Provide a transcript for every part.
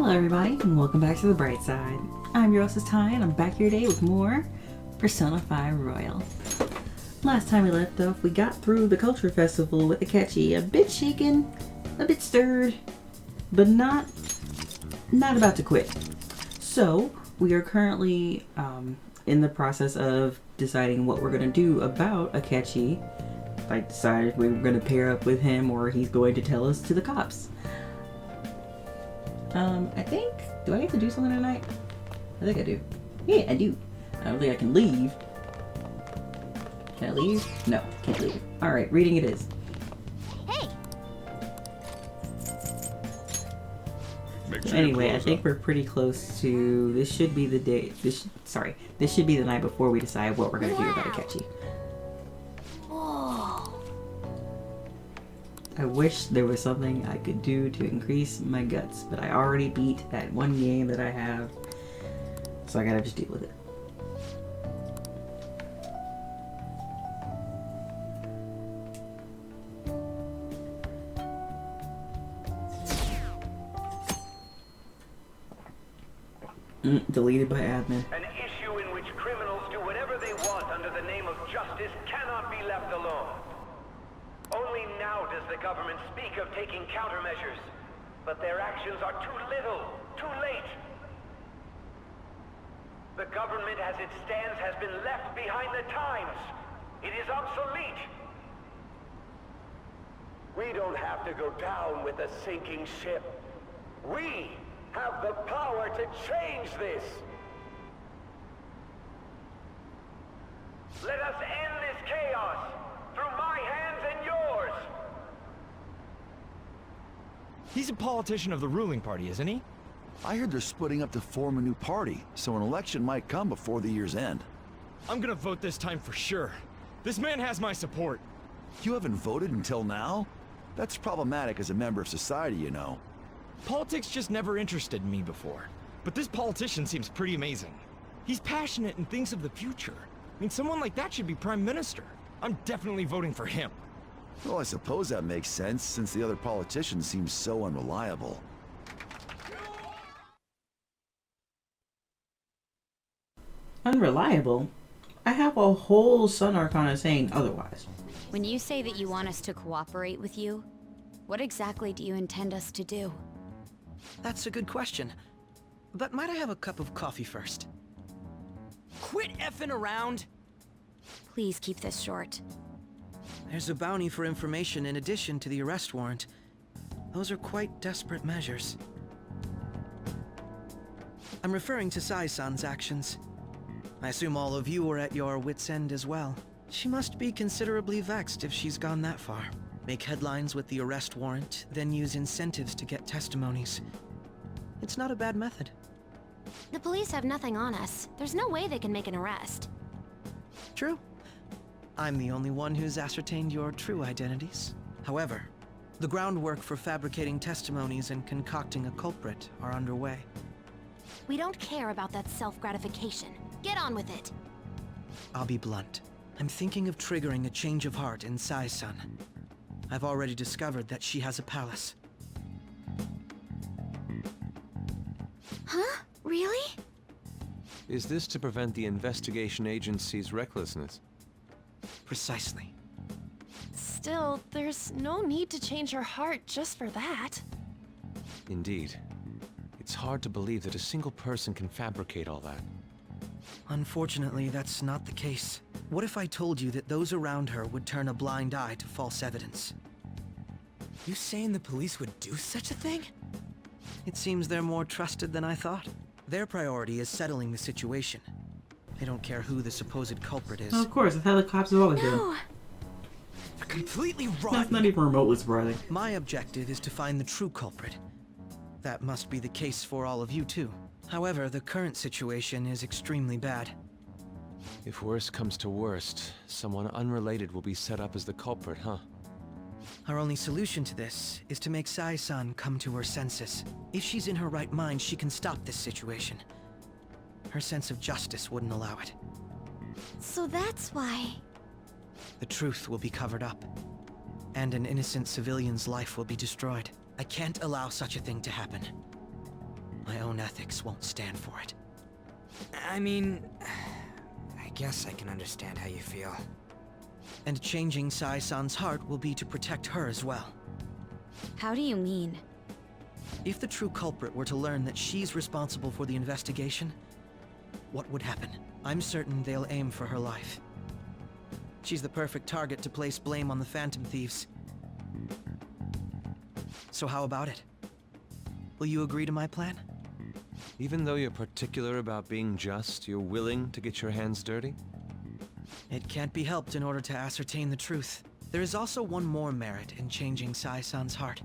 Hello everybody, and welcome back to the bright side. I'm your hostess Ty, and I'm back here today with more Persona 5 Royal. Last time we left off, we got through the Culture Festival with Akechi, a bit shaken, a bit stirred, but not about to quit. So, we are currently in the process of deciding what we're going to do about Akechi. I decided we were going to pair up with him or he's going to tell us to the cops. I think, do I need to do something tonight? I think I do. Yeah, I do. I don't think I can leave. Can I leave? No, can't leave. Alright, reading it is. Hey! Anyway, I think we're pretty close to, this should be the day, this should be the night before we decide what we're going to do about Akechi. I wish there was something I could do to increase my guts, but I already beat that one game that I have, so I gotta just deal with it. Deleted by admin. An issue in which criminals do whatever they want under the name of justice cannot be left alone. Only now does the government speak of taking countermeasures, but their actions are too little, too late. The government as it stands has been left behind the times. It is obsolete. We don't have to go down with a sinking ship. We have the power to change this. Let us end this chaos through my hands and yours. He's a politician of the ruling party, isn't he? I heard they're splitting up to form a new party, so an election might come before the year's end. I'm gonna vote this time for sure. This man has my support. You haven't voted until now? That's problematic as a member of society, you know. Politics just never interested me before. But this politician seems pretty amazing. He's passionate and thinks of the future. I mean, someone like that should be prime minister. I'm definitely voting for him. Well, I suppose that makes sense, since the other politicians seem so unreliable. Unreliable? I have a whole Sun Arcana saying otherwise. When you say that you want us to cooperate with you, what exactly do you intend us to do? That's a good question. But might I have a cup of coffee first? Quit effing around! Please keep this short. There's a bounty for information in addition to the arrest warrant. Those are quite desperate measures. I'm referring to Sai-san's actions. I assume all of you are at your wits' end as well. She must be considerably vexed if she's gone that far. Make headlines with the arrest warrant, then use incentives to get testimonies. It's not a bad method. The police have nothing on us. There's no way they can make an arrest. True. I'm the only one who's ascertained your true identities. However, the groundwork for fabricating testimonies and concocting a culprit are underway. We don't care about that self-gratification. Get on with it. I'll be blunt. I'm thinking of triggering a change of heart in Sai-san. I've already discovered that she has a palace. Huh? Really? Is this to prevent the investigation agency's recklessness? Precisely. Still, there's no need to change her heart just for that. Indeed. It's hard to believe that a single person can fabricate all that. Unfortunately, that's not the case. What if I told you that those around her would turn a blind eye to false evidence? You saying the police would do such a thing? It seems they're more trusted than I thought. Their priority is settling the situation. They don't care who the supposed culprit is. Of course, that's how the cops have always been. No! You're completely wrong. That's not even remotely surprising. My objective is to find the true culprit. That must be the case for all of you too. However, the current situation is extremely bad. If worst comes to worst, someone unrelated will be set up as the culprit, huh? Our only solution to this is to make Sai-san come to her senses. If she's in her right mind, she can stop this situation. Her sense of justice wouldn't allow it. So that's why... The truth will be covered up, and an innocent civilian's life will be destroyed. I can't allow such a thing to happen. My own ethics won't stand for it. I mean, I guess I can understand how you feel. And changing Sai-san's heart will be to protect her as well. How do you mean? If the true culprit were to learn that she's responsible for the investigation, what would happen? I'm certain they'll aim for her life. She's the perfect target to place blame on the Phantom Thieves. So how about it? Will you agree to my plan? Even though you're particular about being just, you're willing to get your hands dirty? It can't be helped in order to ascertain the truth. There is also one more merit in changing Sai-san's heart.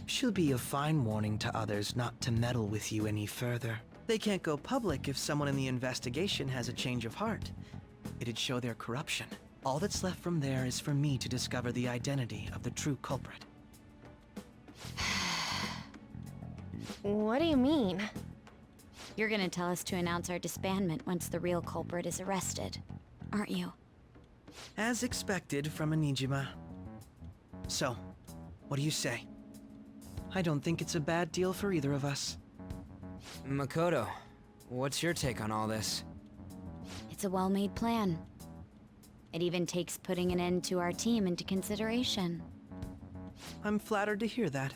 She'll be a fine warning to others not to meddle with you any further. They can't go public if someone in the investigation has a change of heart. It'd show their corruption. All that's left from there is for me to discover the identity of the true culprit. What do you mean? You're gonna tell us to announce our disbandment once the real culprit is arrested, aren't you? As expected from a Nijima. So, what do you say? I don't think it's a bad deal for either of us. Makoto, what's your take on all this? It's a well-made plan. It even takes putting an end to our team into consideration. I'm flattered to hear that.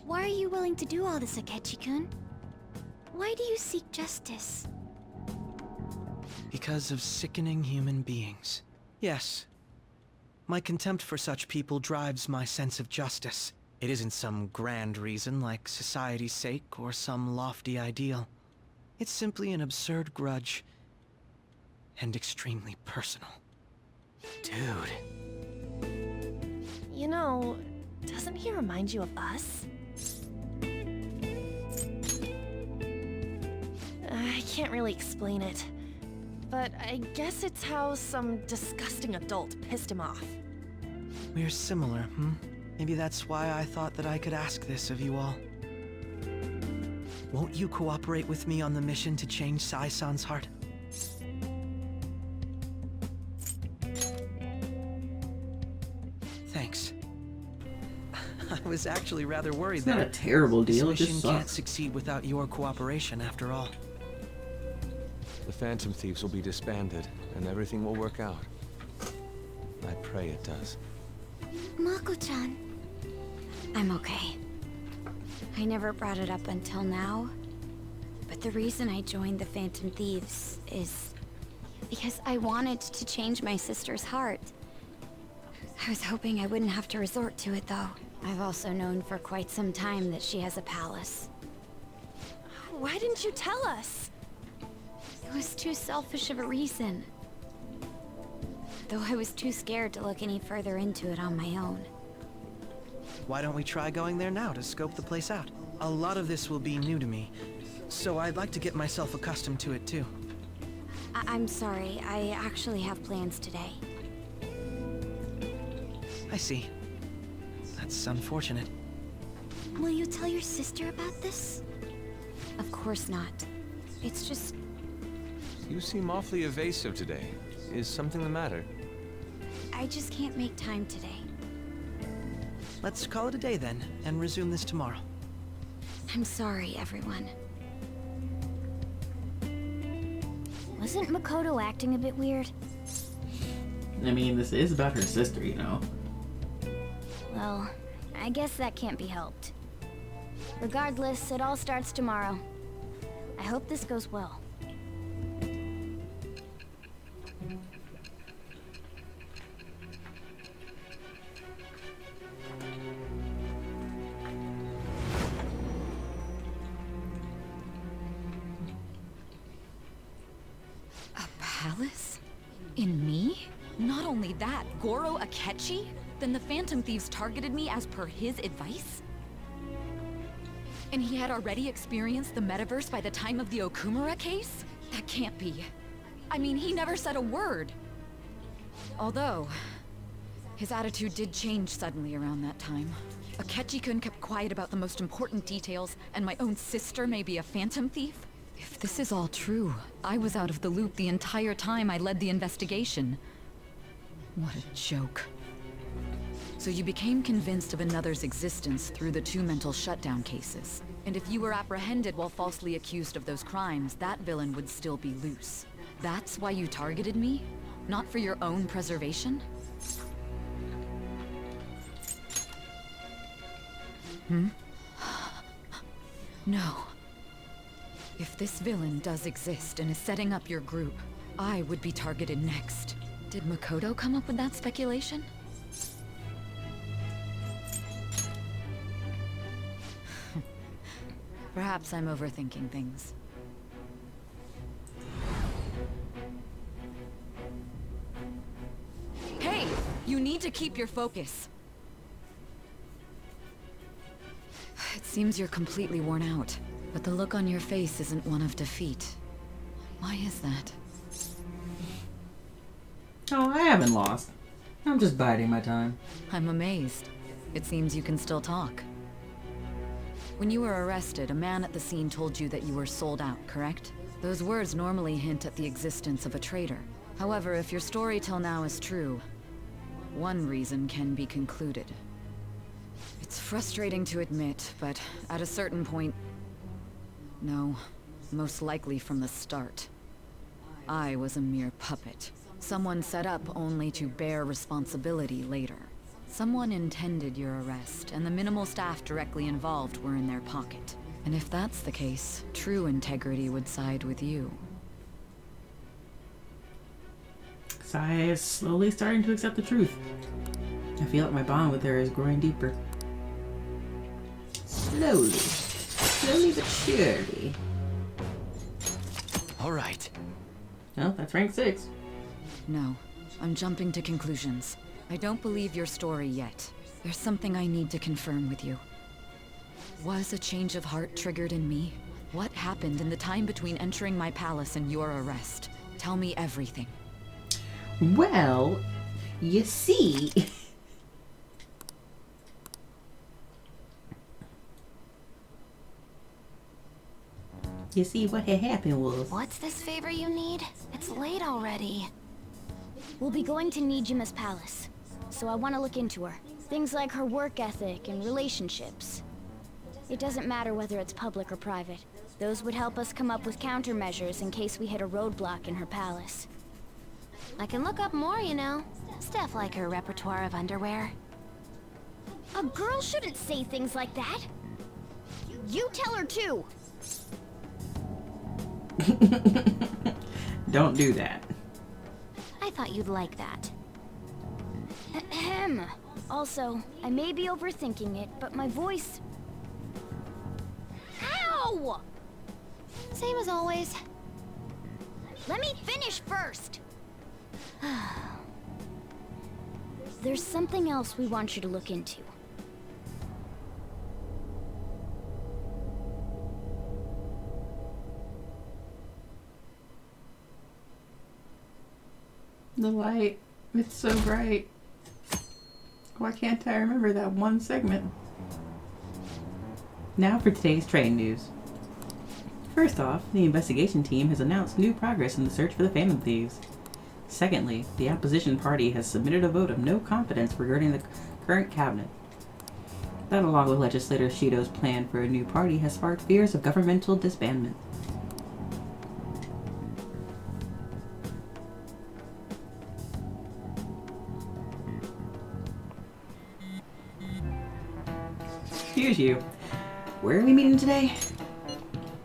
Why are you willing to do all this, Akechi-kun? Why do you seek justice? Because of sickening human beings. Yes. My contempt for such people drives my sense of justice. It isn't some grand reason like society's sake or some lofty ideal. It's simply an absurd grudge. And extremely personal. Dude. You know, doesn't he remind you of us? I can't really explain it, but I guess it's how some disgusting adult pissed him off. We're similar, Maybe that's why I thought that I could ask this of you all. Won't you cooperate with me on the mission to change Sai-san's heart? Thanks. I was actually rather worried It's that not a terrible deal, it this just mission can't sucks. succeed without your cooperation after all. The Phantom Thieves will be disbanded, and everything will work out. I pray it does. Mako-chan. I'm okay. I never brought it up until now, but the reason I joined the Phantom Thieves is because I wanted to change my sister's heart. I was hoping I wouldn't have to resort to it, though. I've also known for quite some time that she has a palace. Why didn't you tell us? It was too selfish of a reason. Though I was too scared to look any further into it on my own. Why don't we try going there now to scope the place out? A lot of this will be new to me, so I'd like to get myself accustomed to it too. I'm sorry, I actually have plans today. I see. That's unfortunate. Will you tell your sister about this? Of course not. It's just... You seem awfully evasive today. Is something the matter? I just can't make time today. Let's call it a day then, and resume this tomorrow. I'm sorry, everyone. Wasn't Makoto acting a bit weird? I mean, this is about her sister, you know. Well, I guess that can't be helped. Regardless, it all starts tomorrow. I hope this goes well. Palace? In me? Not only that, Goro Akechi? Then the Phantom Thieves targeted me as per his advice? And he had already experienced the metaverse by the time of the Okumura case? That can't be. I mean, he never said a word. Although, his attitude did change suddenly around that time. Akechi-kun kept quiet about the most important details, and my own sister may be a Phantom Thief? If this is all true, I was out of the loop the entire time I led the investigation. What a joke. So you became convinced of another's existence through the 2 mental shutdown cases. And if you were apprehended while falsely accused of those crimes, that villain would still be loose. That's why you targeted me? Not for your own preservation? No. If this villain does exist and is setting up your group, I would be targeted next. Did Makoto come up with that speculation? Perhaps I'm overthinking things. Hey! You need to keep your focus. It seems you're completely worn out, but the look on your face isn't one of defeat. Why is that? Oh, I haven't lost. I'm just biding my time. I'm amazed. It seems you can still talk. When you were arrested, a man at the scene told you that you were sold out, correct? Those words normally hint at the existence of a traitor. However, if your story till now is true, one reason can be concluded. It's frustrating to admit, but at a certain point... No, most likely from the start. I was a mere puppet. Someone set up only to bear responsibility later. Someone intended your arrest, and the minimal staff directly involved were in their pocket. And if that's the case, true integrity would side with you. Sai is slowly starting to accept the truth. I feel like my bond with her is growing deeper. Slowly. Slowly but surely. All right. Well, that's rank 6. No, I'm jumping to conclusions. I don't believe your story yet. There's something I need to confirm with you. Was a change of heart triggered in me? What happened in the time between entering my palace and your arrest? Tell me everything. Well, you see... You see, what had happened was... What's this favor you need? It's late already. We'll be going to Nijima's palace, so I want to look into her. Things like her work ethic and relationships. It doesn't matter whether it's public or private. Those would help us come up with countermeasures in case we hit a roadblock in her palace. I can look up more, you know. Stuff like her repertoire of underwear. A girl shouldn't say things like that. You tell her too. Don't do that. I thought you'd like that. Ahem. Also, I may be overthinking it, but my voice... Ow! Same as always. Let me finish first. There's something else we want you to look into. The light. It's so bright. Why can't I remember that one segment? Now for today's train news. First off, the investigation team has announced new progress in the search for the Phantom Thieves. Secondly, the opposition party has submitted a vote of no confidence regarding the current cabinet. That, along with legislator Shido's plan for a new party, has sparked fears of governmental disbandment. Excuse you. Where are we meeting today?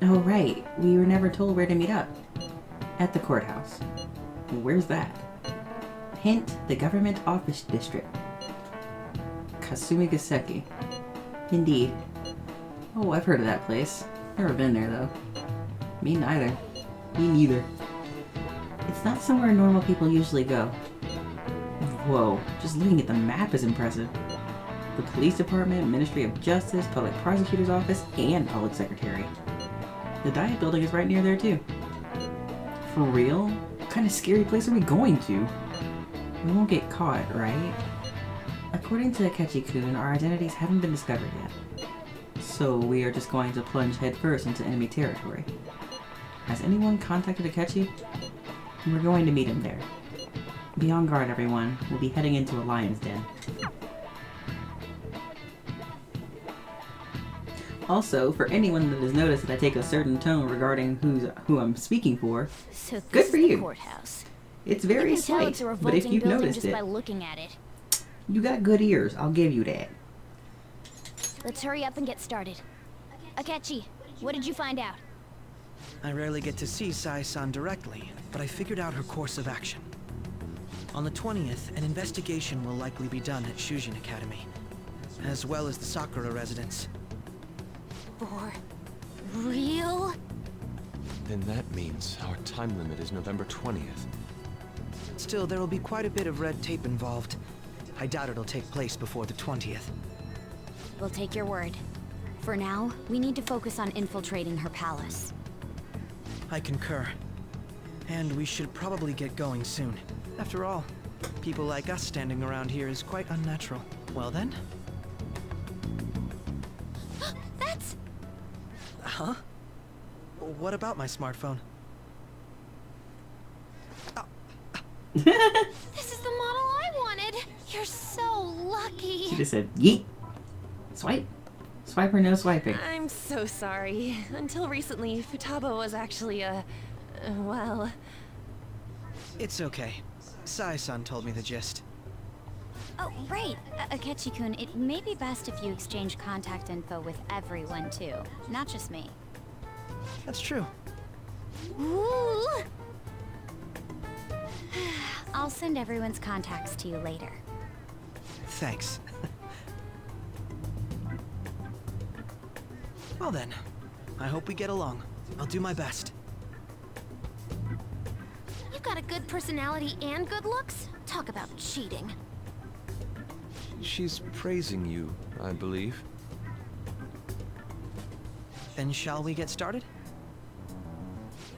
Oh, right. We were never told where to meet up. At the courthouse. Where's that? Hint, the government office district. Kasumigaseki. Indeed. Oh, I've heard of that place. Never been there, though. Me neither. Me neither. It's not somewhere normal people usually go. Whoa, just looking at the map is impressive. The police department, Ministry of Justice, public prosecutor's office, and public secretary. The Diet building is right near there too. For real? What kind of scary place are we going to? We won't get caught, right? According to Akechi-kun, our identities haven't been discovered yet. So we are just going to plunge headfirst into enemy territory. Has anyone contacted Akechi? We're going to meet him there. Be on guard, everyone. We'll be heading into a lion's den. Also, for anyone that has noticed that I take a certain tone regarding who I'm speaking for, So good this for is the you. courthouse. It's You very can tell slight, it's a but if revolting you've building noticed just it, by looking at it. you got good ears. I'll give you that. Let's hurry up and get started. Akechi, what did you find out? I rarely get to see Sai-san directly, but I figured out her course of action. On the 20th, an investigation will likely be done at Shujin Academy, as well as the Sakura residence. For real? Then that means our time limit is November 20th. Still, there will be quite a bit of red tape involved. I doubt it'll take place before the 20th. We'll take your word. For now, we need to focus on infiltrating her palace. I concur. And we should probably get going soon. After all, people like us standing around here is quite unnatural. Well then? That's... Huh? What about my smartphone? This is the model I wanted! You're so lucky! She just said, yeet. Swipe. Swipe or no swiping. I'm so sorry. Until recently, Futaba was actually well... It's okay. Sai-san told me the gist. Oh, right. Akechi-kun, it may be best if you exchange contact info with everyone, too. Not just me. That's true. Ooh! I'll send everyone's contacts to you later. Thanks. Well then, I hope we get along. I'll do my best. You've got a good personality and good looks? Talk about cheating. She's praising you, I believe. Then shall we get started?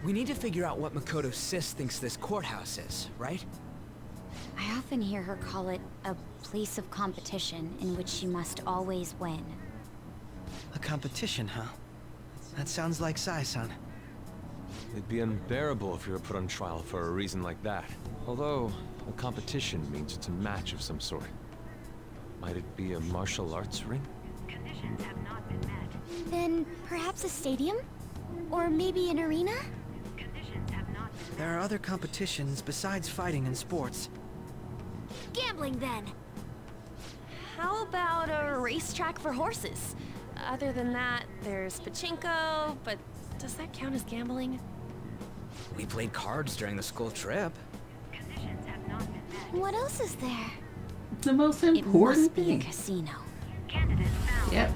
We need to figure out what Makoto Sis thinks this courthouse is, right? I often hear her call it a place of competition in which she must always win. A competition, huh? That sounds like Sai-san. It'd be unbearable if you were put on trial for a reason like that. Although, a competition means it's a match of some sort. Might it be a martial arts ring? Conditions have not been met. Then perhaps a stadium? Or maybe an arena? Conditions have not been met. There are other competitions besides fighting and sports. Gambling then! How about a racetrack for horses? Other than that, there's pachinko, but does that count as gambling? We played cards during the school trip. Conditions have not been met. What else is there? The most It important must be a thing. casino. Candidate found. Yep.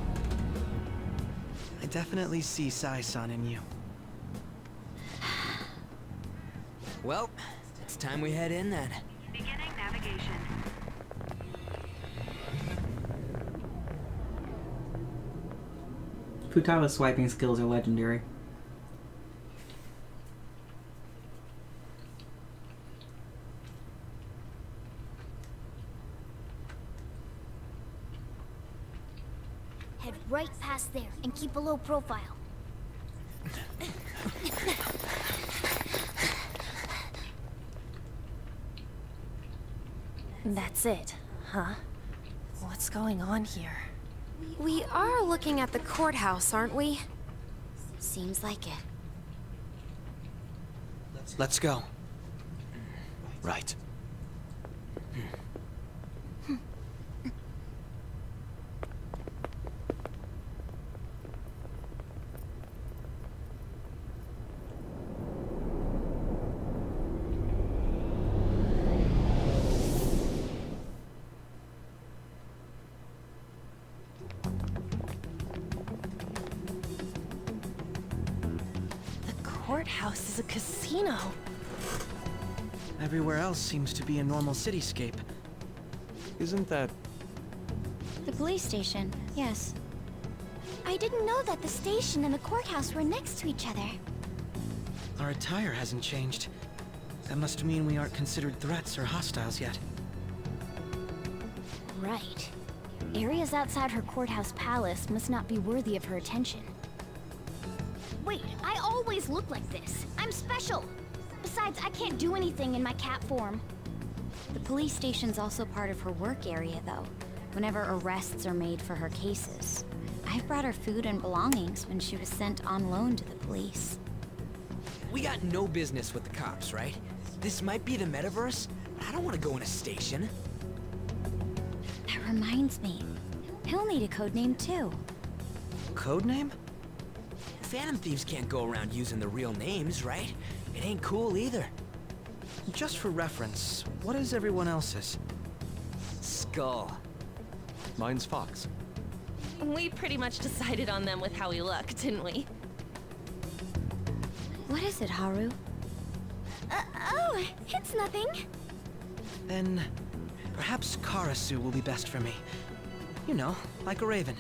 I definitely see Sai-san in you. Well, it's time we head in then. Beginning navigation. Futaba's swiping skills are legendary. Head right past there and keep a low profile. That's it, huh? What's going on here? We are looking at the courthouse, aren't we? Seems like it. Let's go. Right. Courthouse is a casino. Everywhere else seems to be a normal cityscape. Isn't that... The police station, yes. I didn't know that the station and the courthouse were next to each other. Our attire hasn't changed. That must mean we aren't considered threats or hostiles yet. Right. Areas outside her courthouse palace must not be worthy of her attention. Wait, I always look like this. I'm special. Besides, I can't do anything in my cat form. The police station's also part of her work area, though, whenever arrests are made for her cases. I brought her food and belongings when she was sent on loan to the police. We got no business with the cops, right? This might be the metaverse, but I don't want to go in a station. That reminds me. He'll need a code name too. Codename? Phantom Thieves can't go around using their real names, right? It ain't cool either. Just for reference, what is everyone else's? Skull. Mine's Fox. We pretty much decided on them with how we look, didn't we? What is it, Haru? Oh, it's nothing. Then perhaps Karasu will be best for me. You know, like a raven.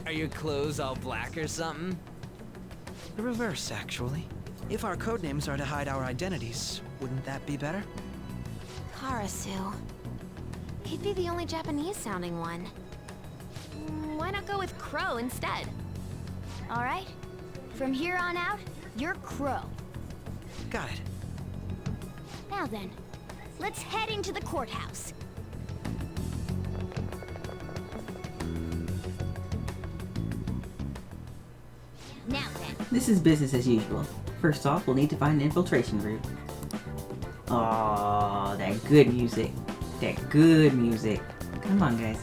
Are your clothes all black or something? The reverse, actually. If our codenames are to hide our identities, wouldn't that be better? Karasu. He'd be the only Japanese-sounding one. Why not go with Crow instead? All right. From here on out, you're Crow. Got it. Now then, let's head into the courthouse. Now then. This is business as usual. First off, we'll need to find an infiltration route. Oh, that good music. That good music. Come on, guys.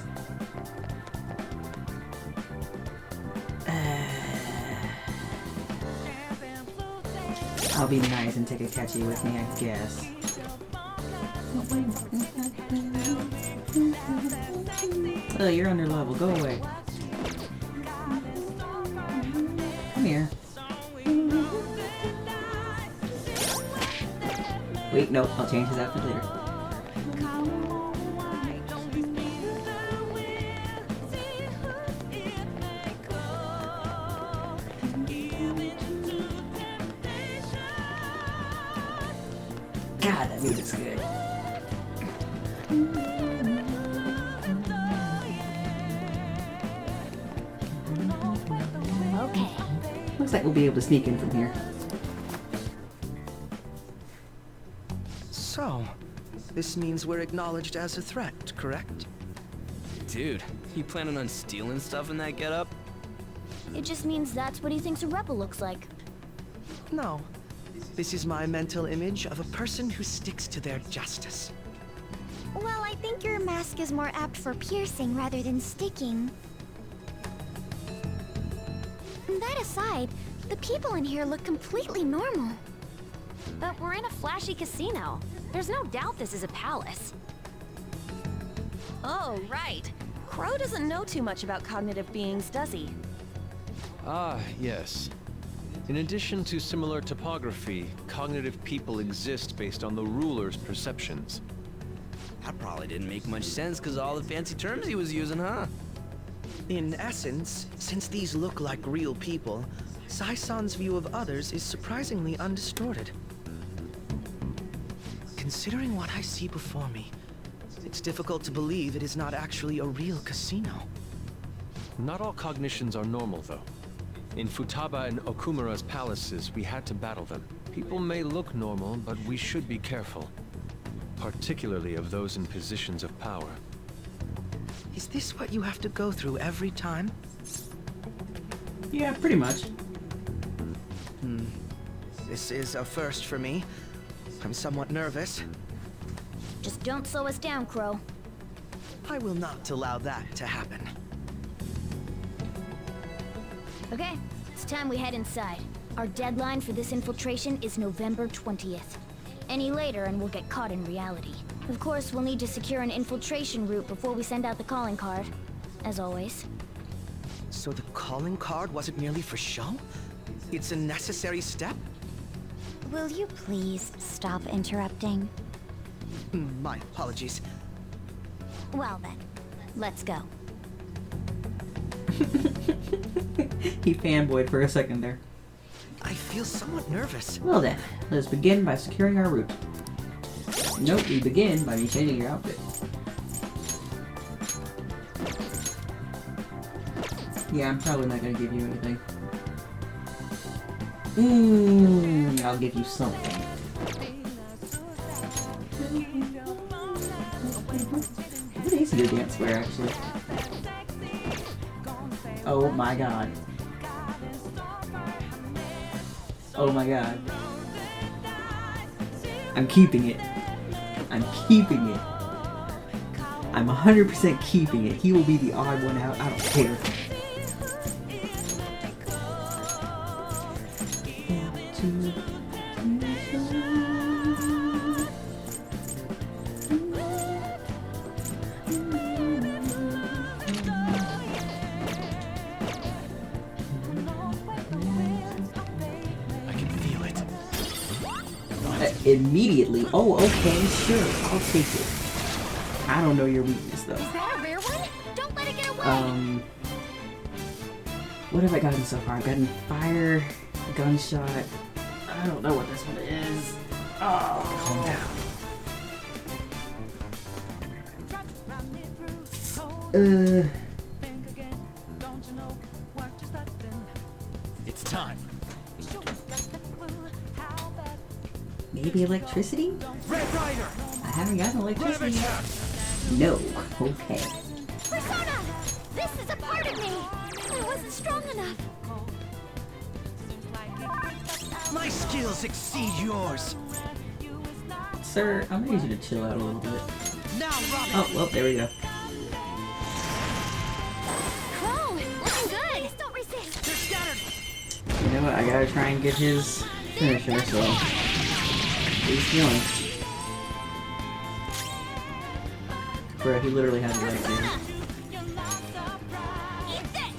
I'll be nice and take a catchy with me, I guess. Oh, you're under level. Go away. Come here. Wait, no. I'll change his outfit later. God, that music's good. Okay. Looks like we'll be able to sneak in from here. So, this means we're acknowledged as a threat, correct? Dude, you planning on stealing stuff in that getup? It just means that's what he thinks a rebel looks like. No. This is my mental image of a person who sticks to their justice. Well, I think your mask is more apt for piercing rather than sticking. That aside, the people in here look completely normal. But we're in a flashy casino. There's no doubt this is a palace. Oh, right. Crow doesn't know too much about cognitive beings, does he? Ah, yes. In addition to similar topography, cognitive people exist based on the ruler's perceptions. That probably didn't make much sense because of all the fancy terms he was using, huh? In essence, since these look like real people, Sai-san's view of others is surprisingly undistorted. Considering what I see before me, it's difficult to believe it is not actually a real casino. Not all cognitions are normal, though. In Futaba and Okumura's palaces, we had to battle them. People may look normal, but we should be careful. Particularly of those in positions of power. Is this what you have to go through every time? Yeah, pretty much. This is a first for me. I'm somewhat nervous. Just don't slow us down, Crow. I will not allow that to happen. Okay, it's time we head inside. Our deadline for this infiltration is November 20th. Any later and we'll get caught in reality. Of course, we'll need to secure an infiltration route before we send out the calling card. As always. So the calling card wasn't merely for show? It's a necessary step? Will you please stop interrupting? My apologies. Well then, let's go. He fanboyed for a second there. I feel somewhat nervous. Well then, let's begin by securing our route. Nope, we begin by me changing your outfit. Yeah, I'm probably not gonna give you anything. I'll give you something. What is your dance wear, actually? Oh my god. Oh my god. I'm keeping it. I'm keeping it. I'm 100% keeping it. He will be the odd one out. I don't care. Immediately. Oh, okay, sure. I'll take it. I don't know your weakness though. Is that a rare one? Don't let it get away. What have I gotten so far? I've gotten fire, gunshot. I don't know what this one is. Oh, calm down. It's time. Maybe electricity? Red Rider! I haven't gotten electricity yet. No. Okay. Persona! This is a part of me! I wasn't strong enough. My skills exceed yours. Sir, I'm gonna need you to chill out a little bit. Now, Robin. Oh, well, there we go. Crow! Looking good! Don't resist! They're scattered! You know what? I gotta try and get his finisher, so... He's healing. Bro, he literally has a leg here. Eat this!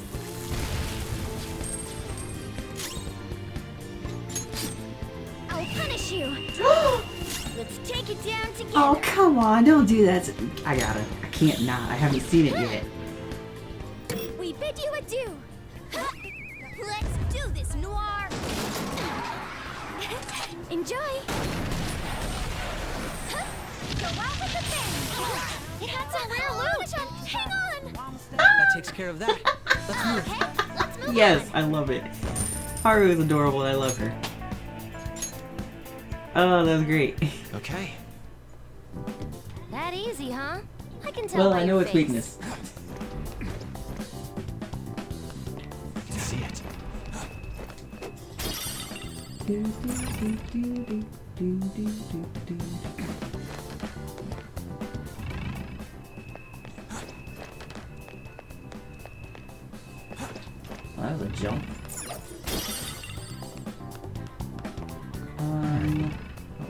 I'll punish you! Let's take it down together! Oh, come on, don't do that. I gotta. I can't not. I haven't seen it yet. We bid you adieu! Let's do this, Noir! Enjoy! Go out with the bang! That's a rare loot! Hang on! That takes care of that. Let's move. Okay, let's move Yes, on. I love it. Haru is adorable. I love her. Oh, that's great. Okay. That easy, huh? I can tell Well, by I know your its face. weakness. I can see it. Well, that was a jump.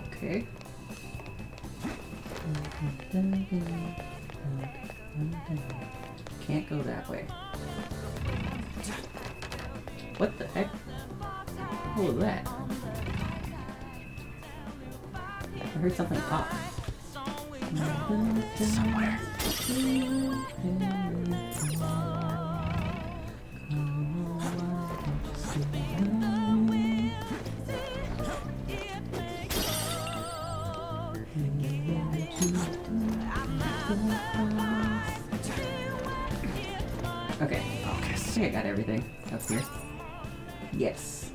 Okay. Can't go that way. What the heck? What was that? I heard something pop. Somewhere. Okay. I think I got everything up here. Yes.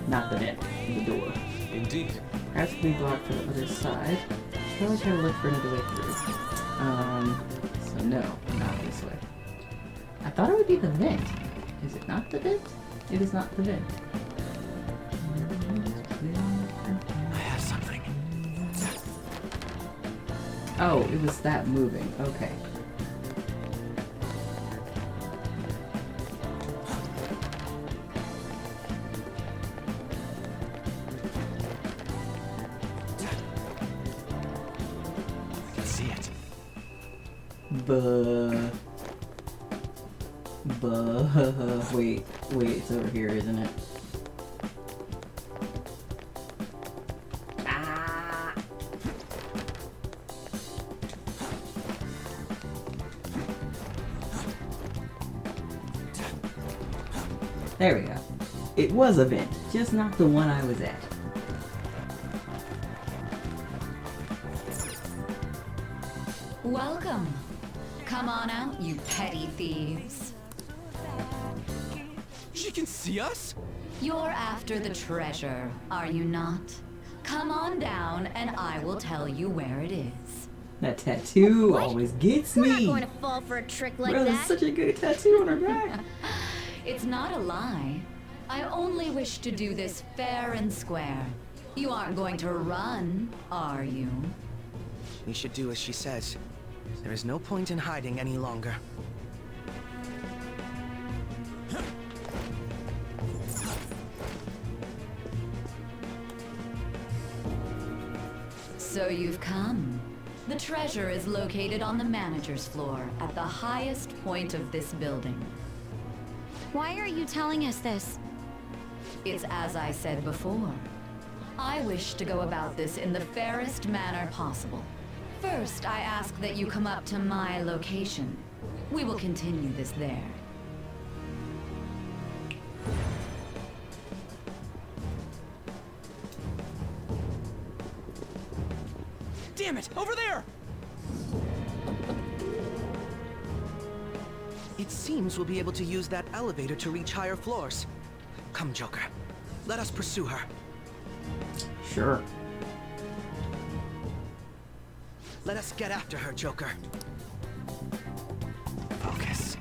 Not the vent. The door. Indeed. Perhaps we blocked from the other side. Probably try to look for another way through. So no, not this way. I thought it would be the vent. Is it not the vent? It is not the vent. I have something. Oh, it was that moving. Okay. I can see it. Wait, it's over here, isn't it? Ah. There we go. It was a vent, just not the one I was at. Welcome. Come on out, you petty thieves. She can see us? You're after the treasure, are you not? Come on down and I will tell you where it is. That tattoo always gets We're not me. going to fall for a trick like Bro, that. that's such a good tattoo on her back. It's not a lie. I only wish to do this fair and square. You aren't going to run, are you? We should do as she says. There is no point in hiding any longer. So you've come. The treasure is located on the manager's floor, at the highest point of this building. Why are you telling us this? It's as I said before. I wish to go about this in the fairest manner possible. First, I ask that you come up to my location. We will continue this there. Damn it! Over there! It seems we'll be able to use that elevator to reach higher floors. Come, Joker. Let us pursue her. Sure. Let us get after her, Joker. Focus.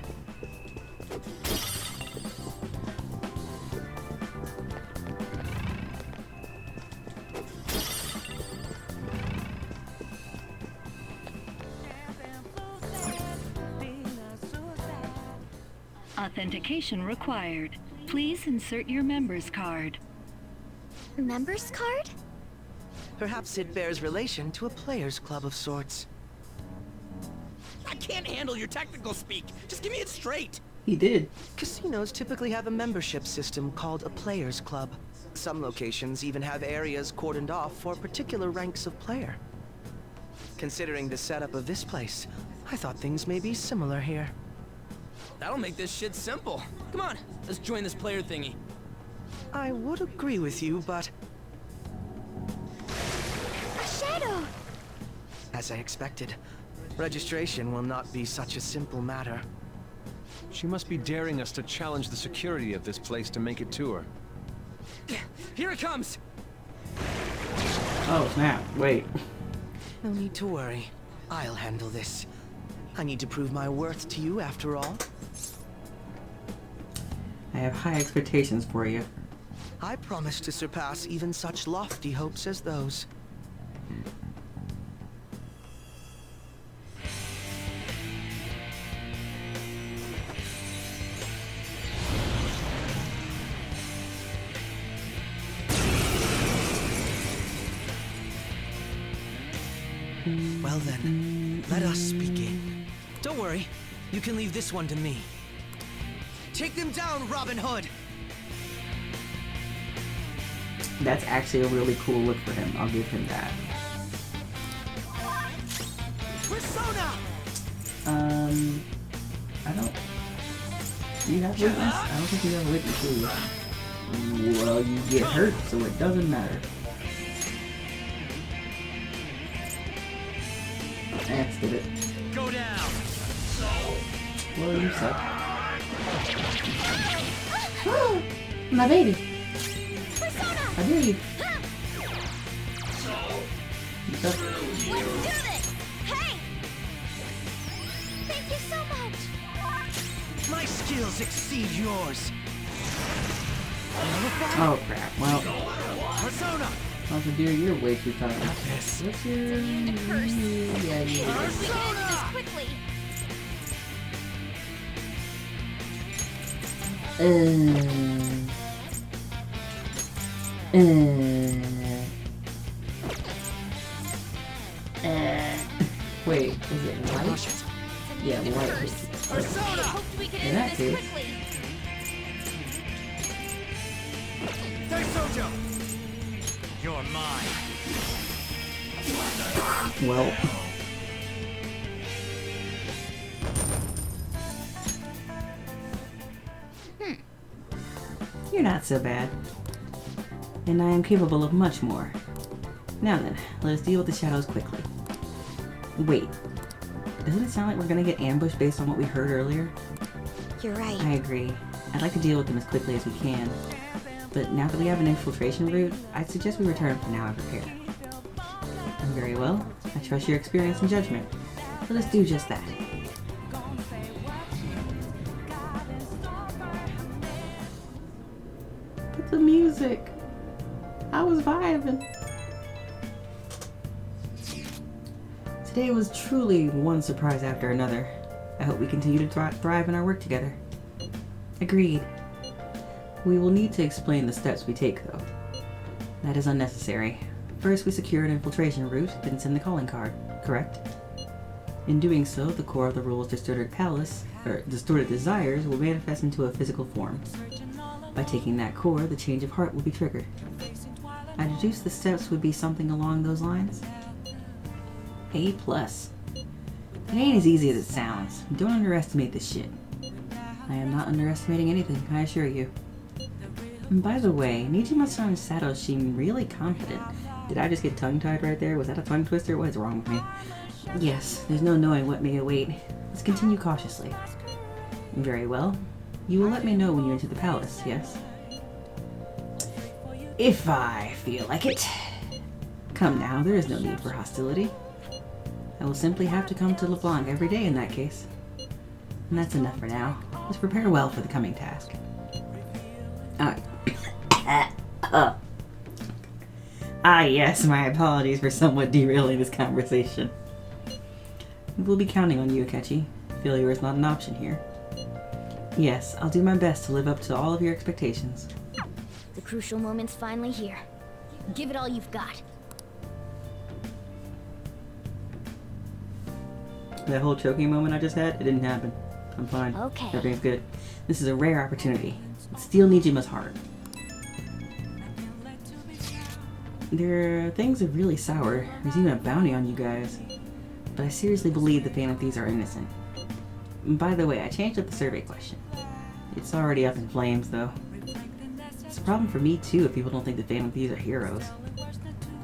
Authentication required. Please insert your member's card. Member's card? Perhaps it bears relation to a players' club of sorts. I can't handle your technical speak. Just give me it straight. He did. Casinos typically have a membership system called a players' club. Some locations even have areas cordoned off for particular ranks of player. Considering the setup of this place, I thought things may be similar here. That'll make this shit simple. Come on, let's join this player thingy. I would agree with you, but A shadow! as I expected, registration will not be such a simple matter. She must be daring us to challenge the security of this place to make it to her. Here it comes! Oh, snap. Wait. No need to worry. I'll handle this. I need to prove my worth to you after all. I have high expectations for you. I promise to surpass even such lofty hopes as those. Well then, let us begin. Don't worry, you can leave this one to me. Take them down, Robin Hood! That's actually a really cool look for him. I'll give him that. Persona! I don't... Do you have witness? I don't think you have witness, do you? Well, you get hurt, so it doesn't matter. Axe did it. Go down! Well, you suck. My baby! I dare you. You suck. Let's do this! Hey! Thank you so much! My skills exceed yours! Oh crap, well, Persona! Dear, you're way too tired. This. What's your... And a curse. Yeah, you We can end this quickly! Wait, is it white? Yeah, white. I hoped we could In that end this case. quickly! Daisojo! You're mine. Well. You're not so bad. And I am capable of much more. Now then, let us deal with the shadows quickly. Wait. Doesn't it sound like we're gonna get ambushed based on what we heard earlier? You're right. I agree. I'd like to deal with them as quickly as we can. But now that we have an infiltration route, I'd suggest we return for now and prepare. Very well. I trust your experience and judgment. Let us do just that. But the music. I was vibing. Today was truly one surprise after another. I hope we continue to thrive in our work together. Agreed. We will need to explain the steps we take, though. That is unnecessary. First, we secure an infiltration route, then send the calling card, correct? In doing so, the core of the rule's distorted desires will manifest into a physical form. By taking that core, the change of heart will be triggered. I deduce the steps would be something along those lines. A+. It ain't as easy as it sounds. Don't underestimate this shit. I am not underestimating anything, I assure you. And by the way, Nijima-san's Sato seemed really confident. Did I just get tongue-tied right there? Was that a tongue twister? What is wrong with me? Yes, there's no knowing what may await. Let's continue cautiously. Very well. You will let me know when you enter the palace, yes? If I feel like it. Come now, there is no need for hostility. I will simply have to come to LeBlanc every day in that case. And that's enough for now. Let's prepare well for the coming task. Yes, my apologies for somewhat derailing this conversation. We'll be counting on you, Akechi. Failure is not an option here. Yes, I'll do my best to live up to all of your expectations. The crucial moment's finally here. Give it all you've got. That whole choking moment I just had, it didn't happen. I'm fine. Okay. Everything's good. This is a rare opportunity. Steal Nijima's heart. Things have really soured. There's even a bounty on you guys. But I seriously believe the Phantom Thieves are innocent. And by the way, I changed up the survey question. It's already up in flames, though. It's a problem for me, too, if people don't think the Phantom Thieves are heroes.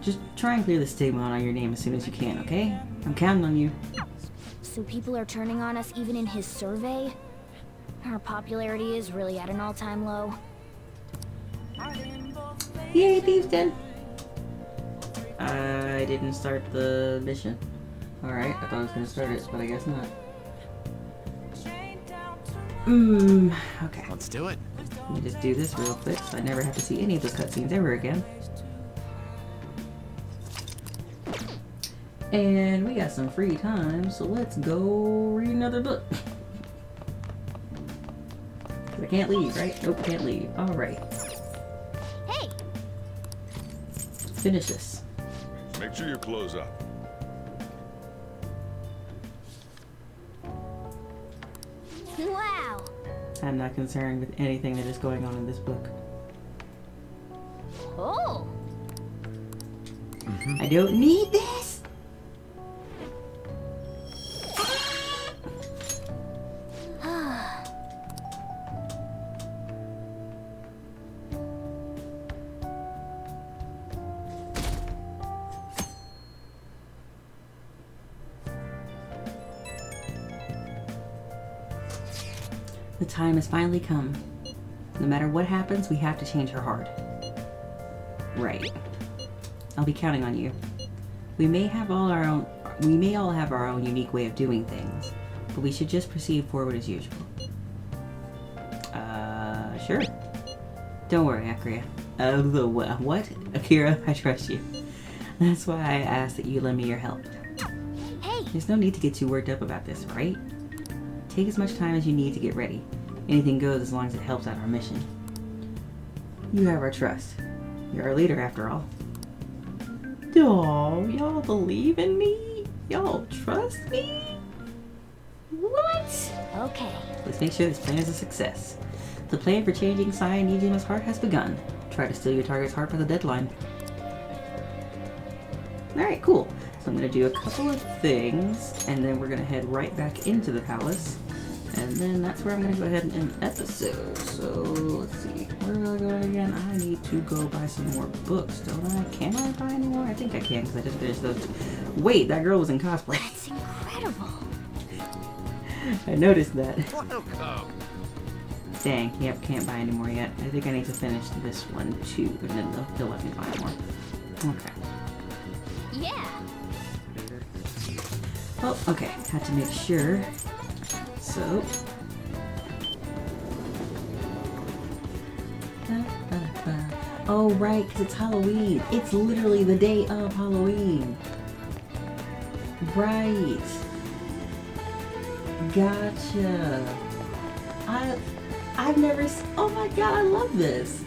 Just try and clear the stigma on your name as soon as you can, okay? I'm counting on you. So people are turning on us even in his survey? Our popularity is really at an all-time low. Yay, Thieves Den! I didn't start the mission. Alright, I thought I was gonna start it, but I guess not. Okay. Let's do it. Let me just do this real quick so I never have to see any of those cutscenes ever again. And we got some free time, so let's go read another book. I can't leave, right? Nope, can't leave. Alright. Hey! Finish this. Make sure you close up. Wow! I'm not concerned with anything that is going on in this book. Oh! I don't need this! The time has finally come. No matter what happens, we have to change her heart. Right. I'll be counting on you. We may all have our own unique way of doing things, but we should just proceed forward as usual. Sure. Don't worry, Akira. What? Akira, I trust you. That's why I asked that you lend me your help. Hey! There's no need to get too worked up about this, right? Take as much time as you need to get ready. Anything goes as long as it helps out our mission. You have our trust. You're our leader, after all. Oh, y'all believe in me? Y'all trust me? What? Okay. Let's make sure this plan is a success. The plan for changing Sai Nijima's heart has begun. Try to steal your target's heart by the deadline. Alright, cool. So I'm going to do a couple of things, and then we're going to head right back into the palace. And then that's where I'm going to go ahead and end the episode. So, let's see. Where do I go again? I need to go buy some more books, don't I? Can I buy any more? I think I can, because I just finished those. Wait, that girl was in cosplay. That's incredible. I noticed that. Welcome. Dang, yep, can't buy any more yet. I think I need to finish this one too, and then they'll let me buy more. Okay. Yeah! Oh, okay. Had to make sure. So. Oh, right, because it's Halloween. It's literally the day of Halloween. Right. Gotcha. I've never. Oh my god, I love this.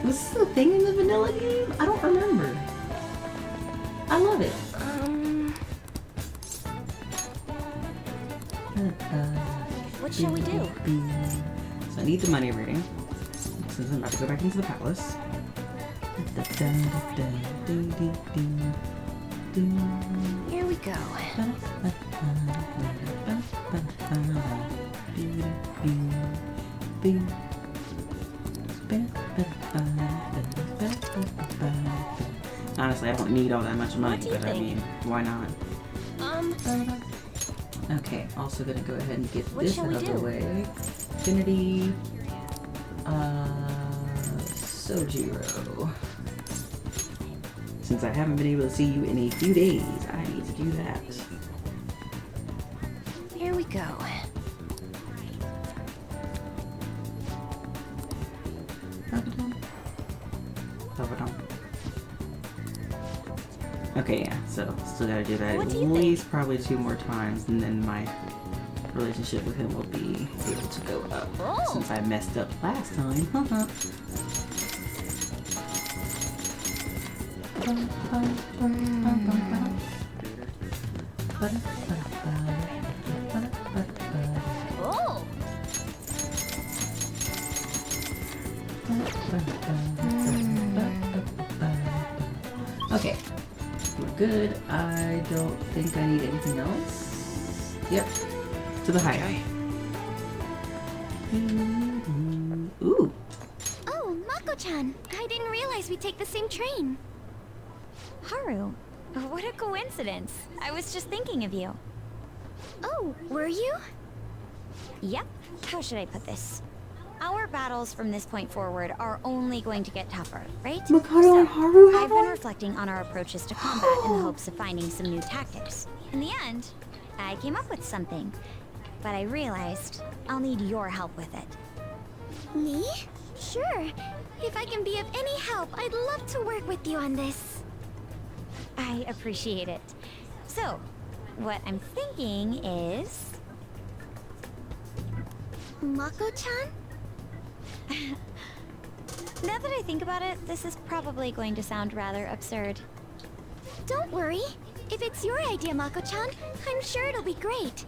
Was this a thing in the vanilla game? I don't remember. I love it. What shall we do? So I need the money reading. Since I'm about to go back into the palace. Here we go. Honestly, I don't need all that much money, but I mean, why not? Okay, also gonna go ahead and get this out of the way. Infinity, Sojiro. Since I haven't been able to see you in a few days, I need to do that. Here we go. Okay, yeah, so still gotta do that at least probably 2 more times, and then my relationship with him will be able to go up. Since I messed up last time. Okay, we're good. I don't think I need anything else. Yep, to the highway. Ooh. Oh, Mako-chan. I didn't realize we'd take the same train. Haru, what a coincidence. I was just thinking of you. Oh, were you? Yep. How should I put this? Our battles from this point forward are only going to get tougher, right? Makoto and Haru have I've been reflecting on our approaches to combat in the hopes of finding some new tactics. In the end, I came up with something, but I realized I'll need your help with it. Me? Sure. If I can be of any help, I'd love to work with you on this. I appreciate it. So, what I'm thinking is... Mako-chan? Now that I think about it, this is probably going to sound rather absurd. Don't worry. If it's your idea, Mako-chan, I'm sure it'll be great.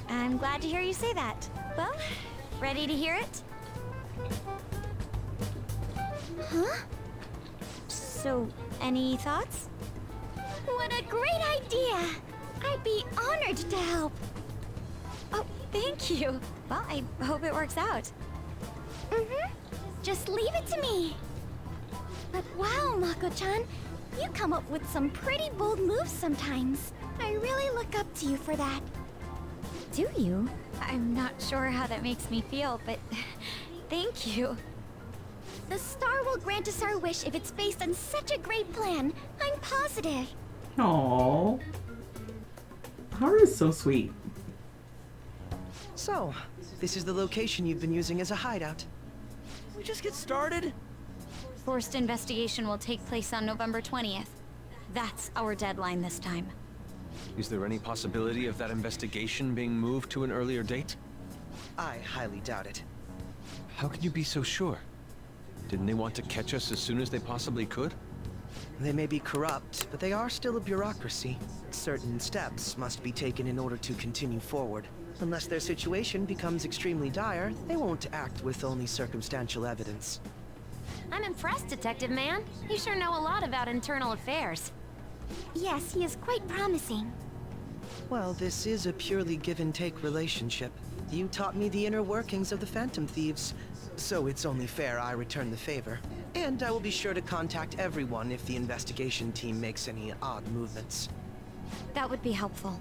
I'm glad to hear you say that. Well, ready to hear it? Huh? So, any thoughts? What a great idea! I'd be honored to help. Oh, thank you. Well, I hope it works out. Just leave it to me. But wow, Mako-chan, you come up with some pretty bold moves sometimes. I really look up to you for that. Do you? I'm not sure how that makes me feel, but thank you. The star will grant us our wish if it's based on such a great plan. I'm positive. Aww. Haru is so sweet. So, this is the location you've been using as a hideout. We just get started? Forced investigation will take place on November 20th. That's our deadline this time. Is there any possibility of that investigation being moved to an earlier date? I highly doubt it. How can you be so sure? Didn't they want to catch us as soon as they possibly could? They may be corrupt, but they are still a bureaucracy. Certain steps must be taken in order to continue forward. Unless their situation becomes extremely dire, they won't act with only circumstantial evidence. I'm impressed, Detective Man. You sure know a lot about internal affairs. Yes, he is quite promising. Well, this is a purely give-and-take relationship. You taught me the inner workings of the Phantom Thieves, so it's only fair I return the favor. And I will be sure to contact everyone if the investigation team makes any odd movements. That would be helpful.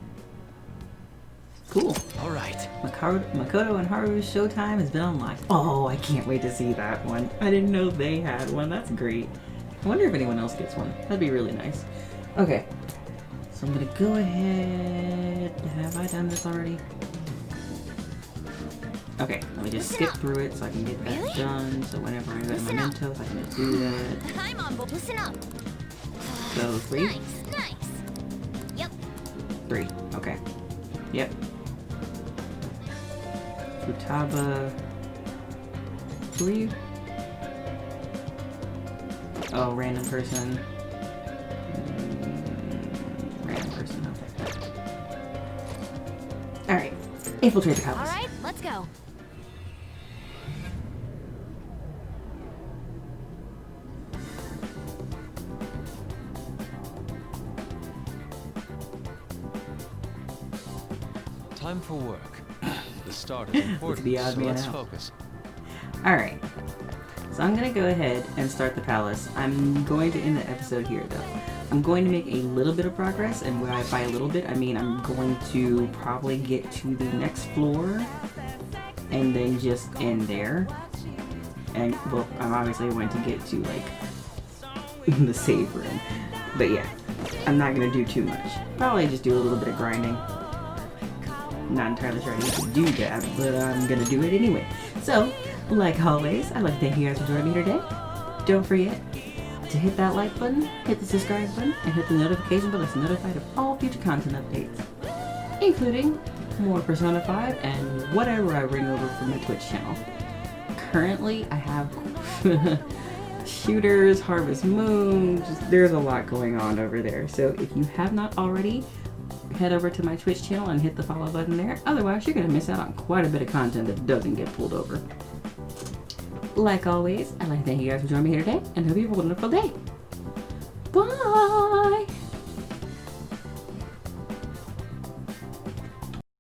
Cool. All right. Makoto and Haru's showtime has been unlocked. Oh, I can't wait to see that one. I didn't know they had one. That's great. I wonder if anyone else gets one. That'd be really nice. Okay. So I'm gonna go ahead. Have I done this already? Okay, let me just skip through it so I can get that done. So whenever I go to mementos, I can just do that. I'm on board. Listen up. So 3? Nice. Yep. 3. Okay. Yep. Futaba. Who are you? Oh, random person. Random person, okay. Alright. Infiltrate the palace. Alright, let's go. Time for work. The start is important, so let's focus. Alright. So I'm going to go ahead and start the palace. I'm going to end the episode here, though. I'm going to make a little bit of progress, and by a little bit, I mean I'm going to probably get to the next floor, and then just end there. And, well, I'm obviously going to get to, like, the save room. But yeah, I'm not going to do too much. Probably just do a little bit of grinding. Not entirely sure I need to do that, but I'm gonna do it anyway. So, like always, I'd like to thank you guys for joining me today. Don't forget to hit that like button, hit the subscribe button, and hit the notification bell to notified of all future content updates, including more Persona 5 and whatever I bring over from my Twitch channel. Currently, I have shooters, Harvest Moon, there's a lot going on over there. So if you have not already, head over to my Twitch channel and hit the follow button there. Otherwise, you're going to miss out on quite a bit of content that doesn't get pulled over. Like always, I'd like to thank you guys for joining me here today, and hope you have a wonderful day. Bye!